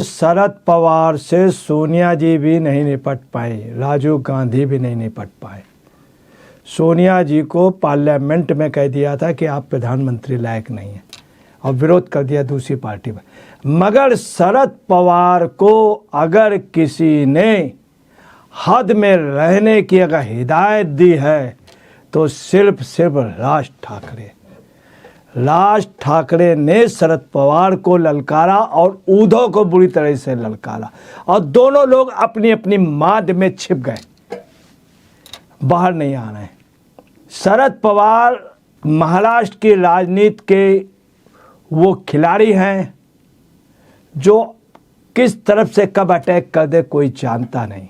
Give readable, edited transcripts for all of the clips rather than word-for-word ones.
शरद पवार से सोनिया जी भी नहीं निपट पाई, राजीव गांधी भी नहीं निपट पाए। सोनिया जी को पार्लियामेंट में कह दिया था कि आप प्रधानमंत्री लायक नहीं हैं और विरोध कर दिया दूसरी पार्टी में। मगर शरद पवार को अगर किसी ने हद में रहने की अगर हिदायत दी है तो सिर्फ राज ठाकरे ने शरद पवार को ललकारा और उद्धव को बुरी तरह से ललकारा और दोनों लोग अपनी अपनी माद में छिप गए, बाहर नहीं आ रहे हैं। शरद पवार महाराष्ट्र की राजनीति के वो खिलाड़ी हैं जो किस तरफ से कब अटैक कर दे कोई जानता नहीं।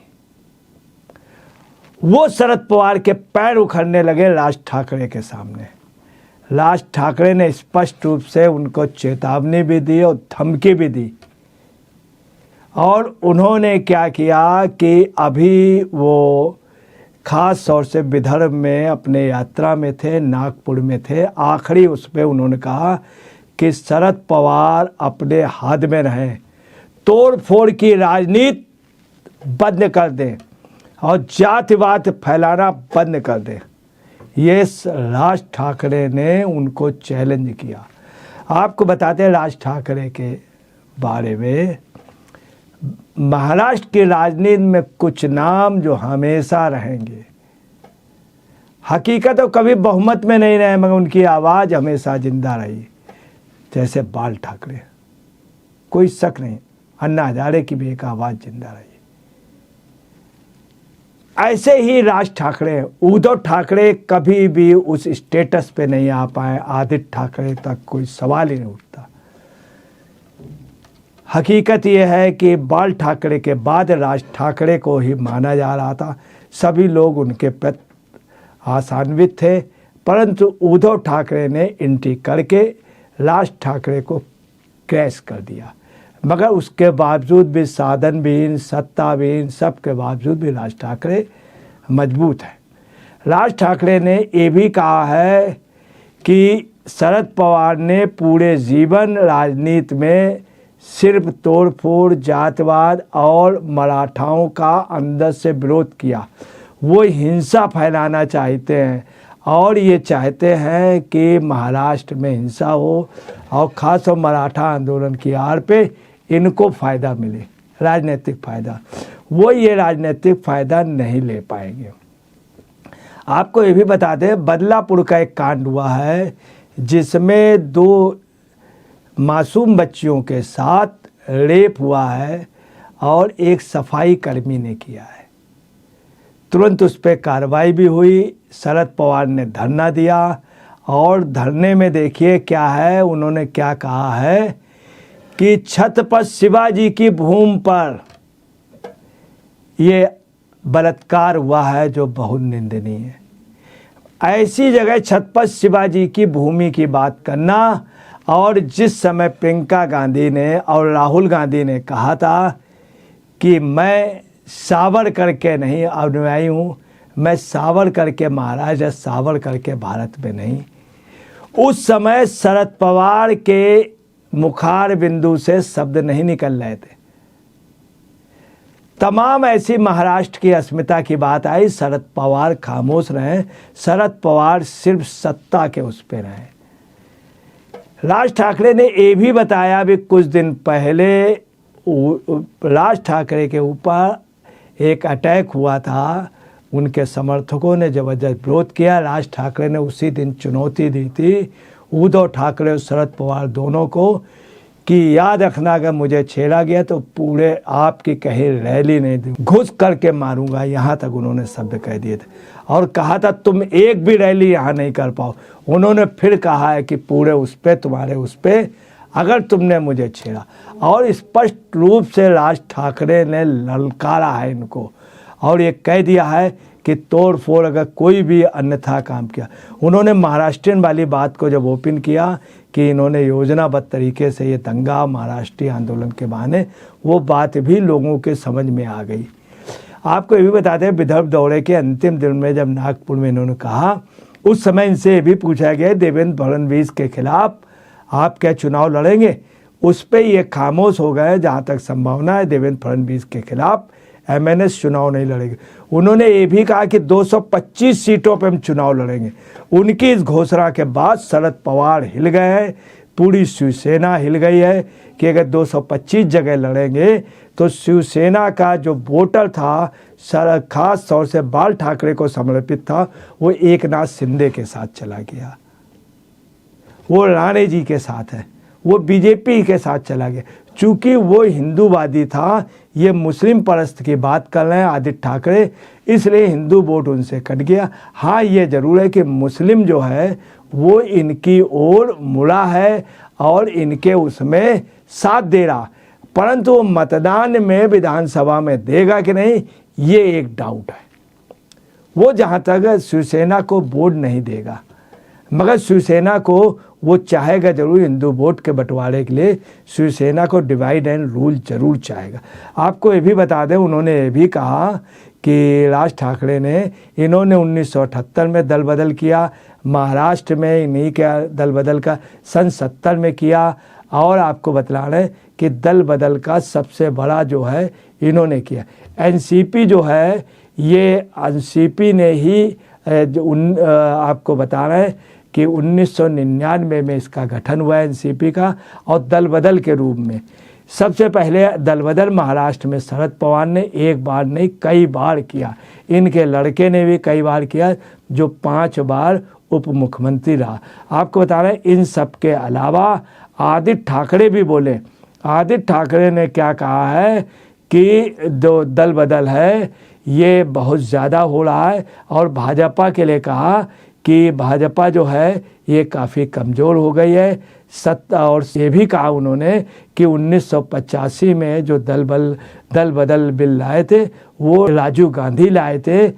वो शरद पवार के पैर उखड़ने लगे राज ठाकरे के सामने। राज ठाकरे ने स्पष्ट रूप से उनको चेतावनी भी दी और धमकी भी दी। और उन्होंने क्या किया कि अभी वो खास तौर से विदर्भ में अपने यात्रा में थे, नागपुर में थे। आखिरी उस पर उन्होंने कहा कि शरद पवार अपने हद में रहें, तोड़ फोड़ की राजनीति बंद कर दें और जातिवाद फैलाना बंद कर दें। ये राज ठाकरे ने उनको चैलेंज किया। आपको बताते हैं राज ठाकरे के बारे में, महाराष्ट्र की राजनीति में कुछ नाम जो हमेशा रहेंगे। हकीकत तो कभी बहुमत में नहीं रहे मगर उनकी आवाज़ हमेशा जिंदा रही। जैसे बाल ठाकरे, कोई शक नहीं, अन्ना हजारे की भी एक आवाज़ जिंदा रही। ऐसे ही राज ठाकरे, उद्धव ठाकरे कभी भी उस स्टेटस पे नहीं आ पाए। आदित्य ठाकरे तक कोई सवाल ही नहीं उठता। हकीकत यह है कि बाल ठाकरे के बाद राज ठाकरे को ही माना जा रहा था। सभी लोग उनके प्रति आशान्वित थे, परंतु उद्धव ठाकरे ने एंट्री करके राज ठाकरे को क्रैश कर दिया। मगर उसके बावजूद भी साधनविहीन, सत्ताविहीन, सबके बावजूद भी राज ठाकरे मजबूत है। राज ठाकरे ने ये भी कहा है कि शरद पवार ने पूरे जीवन राजनीति में सिर्फ तोड़फोड़, जातिवाद और मराठाओं का अंदर से विरोध किया। वो हिंसा फैलाना चाहते हैं और ये चाहते हैं कि महाराष्ट्र में हिंसा हो और ख़ासतौर मराठा आंदोलन की आड़ पे इनको फ़ायदा मिले, राजनीतिक फ़ायदा। वो ये राजनीतिक फ़ायदा नहीं ले पाएंगे। आपको ये भी बता दें, बदलापुर का एक कांड हुआ है जिसमें 2 मासूम बच्चियों के साथ रेप हुआ है और एक सफाई कर्मी ने किया है। तुरंत उस पर कार्रवाई भी हुई। शरद पवार ने धरना दिया और धरने में देखिए क्या है, उन्होंने क्या कहा है कि छत्रपति शिवाजी की भूमि पर ये बलात्कार हुआ है जो बहुत निंदनीय है। ऐसी जगह छत्रपति शिवाजी की भूमि की बात करना, और जिस समय प्रियंका गांधी ने और राहुल गांधी ने कहा था कि मैं सावरकर के नहीं अनुयायी हूँ, मैं सावरकर के महाराज या सावरकर के भारत में नहीं, उस समय शरद पवार के मुखार बिंदु से शब्द नहीं निकल रहे थे। तमाम ऐसी महाराष्ट्र की अस्मिता की बात आई, शरद पवार खामोश रहे। शरद पवार सिर्फ सत्ता के उस पे रहे। राज ठाकरे ने ये भी बताया भी कुछ दिन पहले राज ठाकरे के ऊपर एक अटैक हुआ था, उनके समर्थकों ने जबरदस्त विरोध किया। राज ठाकरे ने उसी दिन चुनौती दी थी उद्धव ठाकरे और शरद पवार दोनों को कि याद रखना अगर मुझे छेड़ा गया तो पूरे आपकी कहीं रैली नहीं दूँ, घुस करके मारूंगा। यहाँ तक उन्होंने शब्द कह दिए थे और कहा था तुम एक भी रैली यहाँ नहीं कर पाओ। उन्होंने फिर कहा है कि पूरे उस पे तुम्हारे उस पे अगर तुमने मुझे छेड़ा, और स्पष्ट रूप से राज ठाकरे ने ललकारा है इनको और ये कह दिया है कि तोड़ फोड़ अगर कोई भी अन्यथा काम किया। उन्होंने महाराष्ट्रियन वाली बात को जब ओपन किया कि इन्होंने योजनाबद्ध तरीके से ये दंगा महाराष्ट्रीय आंदोलन के बहाने, वो बात भी लोगों के समझ में आ गई। आपको ये भी बताते हैं, विदर्भ दौरे के अंतिम दिन में जब नागपुर में इन्होंने कहा, उस समय इनसे ये भी पूछा गया देवेंद्र फडणवीस के खिलाफ आप क्या चुनाव लड़ेंगे। उस पर ये खामोश हो गए। जहाँ तक संभावना है देवेंद्र फडणवीस के खिलाफ एमएनएस चुनाव नहीं लड़ेंगे। उन्होंने ये भी कहा कि 225 सीटों पर हम चुनाव लड़ेंगे। उनकी इस घोषणा के बाद शरद पवार हिल गए हैं, पूरी शिवसेना हिल गई है कि अगर 225 जगह लड़ेंगे तो शिवसेना का जो वोटर था, खास तौर से बाल ठाकरे को समर्पित था, वो एकनाथ शिंदे के साथ चला गया, वो राणे जी के साथ है, वो बीजेपी के साथ चला गया। चूँकि वो हिंदूवादी था, ये मुस्लिम परस्त की बात कर रहे हैं आदित्य ठाकरे, इसलिए हिंदू वोट उनसे कट गया। हाँ, ये ज़रूर है कि मुस्लिम जो है वो इनकी ओर मुड़ा है और इनके उसमें साथ दे रहा, परंतु वो मतदान में विधानसभा में देगा कि नहीं, ये एक डाउट है। वो जहाँ तक शिवसेना को वोट नहीं देगा, मगर शिवसेना को वो चाहेगा जरूर हिंदू वोट के बंटवारे के लिए, शिवसेना को डिवाइड एंड रूल जरूर चाहेगा। आपको ये भी बता दें, उन्होंने ये भी कहा कि राज ठाकरे ने, इन्होंने 1978 में दल बदल किया, महाराष्ट्र में इन्हीं के दल बदल का सन 70 में किया, और आपको बतला रहे कि दल बदल का सबसे बड़ा जो है इन्होंने किया। एनसीपी जो है, ये एनसीपी ने ही आपको बता रहे हैं कि 1999 में इसका गठन हुआ है एनसीपी का, और दल बदल के रूप में सबसे पहले दल बदल महाराष्ट्र में शरद पवार ने एक बार नहीं कई बार किया, इनके लड़के ने भी कई बार किया, जो 5 बार उप मुख्यमंत्री रहा। आपको बता रहे हैं, इन सब के अलावा आदित्य ठाकरे भी बोले। आदित्य ठाकरे ने क्या कहा है कि जो दल बदल है ये बहुत ज़्यादा हो रहा है, और भाजपा के लिए कहा कि भाजपा जो है ये काफ़ी कमज़ोर हो गई है। और ये भी कहा उन्होंने कि 1985 में जो दल बदल बिल लाए थे वो राजीव गांधी लाए थे,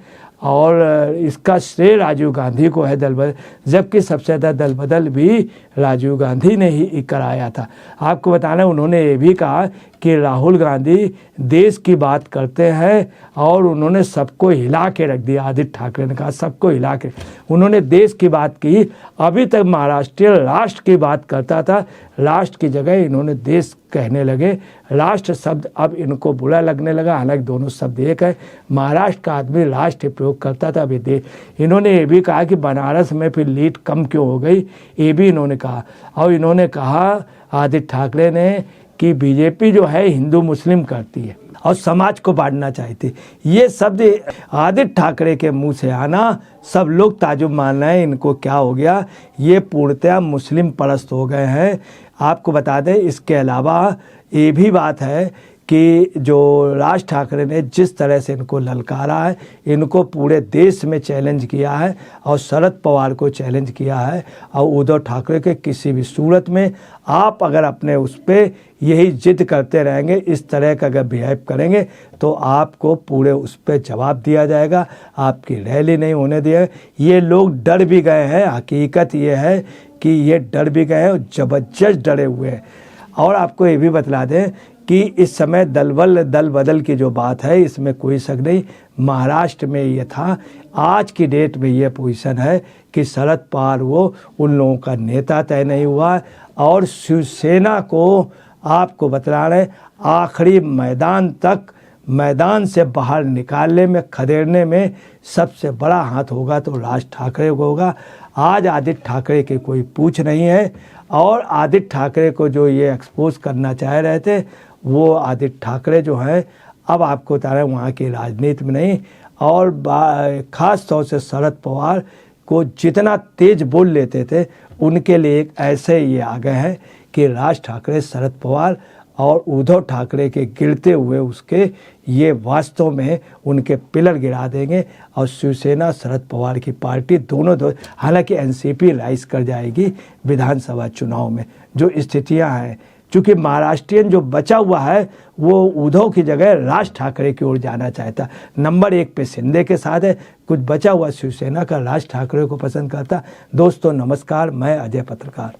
और इसका श्रेय राजीव गांधी को है दल बदल, जबकि सबसे ज़्यादा दल बदल भी राजीव गांधी ने ही कराया था। आपको बताना, उन्होंने ये भी कहा कि राहुल गांधी देश की बात करते हैं, और उन्होंने सबको हिला के रख दिया। आदित्य ठाकरे ने कहा सबको हिला के, उन्होंने देश की बात की। अभी तक महाराष्ट्र राष्ट्र की बात करता था, राष्ट्र की जगह इन्होंने देश कहने लगे। राष्ट्र शब्द अब इनको बुरा लगने लगा, हालांकि दोनों शब्द एक है। महाराष्ट्र का आदमी राष्ट्र प्रयोग करता था, अभी देश। इन्होंने ये भी कहा कि बनारस में फिर लीड कम क्यों हो गई, ये भी इन्होंने कहा। और इन्होंने कहा आदित्य ठाकरे ने कि बीजेपी जो है हिंदू मुस्लिम करती है और समाज को बांटना चाहती। ये शब्द आदित्य ठाकरे के मुंह से आना, सब लोग ताजुब मान रहे हैं इनको क्या हो गया, ये पूर्णतः मुस्लिम परस्त हो गए हैं। आपको बता दें, इसके अलावा ये भी बात है कि जो राज ठाकरे ने जिस तरह से इनको ललकारा है, इनको पूरे देश में चैलेंज किया है, और शरद पवार को चैलेंज किया है, और उद्धव ठाकरे के किसी भी सूरत में आप अगर अपने उस पर यही जिद करते रहेंगे, इस तरह का अगर बिहेव करेंगे, तो आपको पूरे उस पर जवाब दिया जाएगा, आपकी रैली नहीं होने दिया। ये लोग डर भी गए हैं, हकीकत ये है कि ये डर भी गए हैं और ज़बरदस्त डरे हुए हैं। और आपको ये भी बतला दें कि इस समय दल बदल की जो बात है, इसमें कोई शक नहीं, महाराष्ट्र में ये था। आज की डेट में ये पोजीशन है कि शरद पवार वो उन लोगों का नेता तय नहीं हुआ, और शिवसेना को आपको बतला रहे आखिरी मैदान तक, मैदान से बाहर निकालने में, खदेड़ने में सबसे बड़ा हाथ होगा तो राज ठाकरे को होगा। आज आदित्य ठाकरे की कोई पूछ नहीं है, और आदित्य ठाकरे को जो ये एक्सपोज करना चाह रहे थे, वो आदित्य ठाकरे जो हैं अब आपको बता रहे हैं वहाँ की राजनीति में नहीं, और ख़ास तौर से शरद पवार को जितना तेज बोल लेते थे, उनके लिए एक ऐसे ये आ गए हैं कि राज ठाकरे, शरद पवार और उद्धव ठाकरे के गिरते हुए उसके ये वास्तव में उनके पिलर गिरा देंगे, और शिवसेना शरद पवार की पार्टी दोनों हालांकि एनसीपी राइज कर जाएगी विधानसभा चुनाव में जो स्थितियां हैं। चूँकि महाराष्ट्रियन जो बचा हुआ है वो उद्धव की जगह राज ठाकरे की ओर जाना चाहता, नंबर 1 पे शिंदे के साथ है, कुछ बचा हुआ शिवसेना का राज ठाकरे को पसंद करता। दोस्तों नमस्कार, मैं अजय पत्रकार।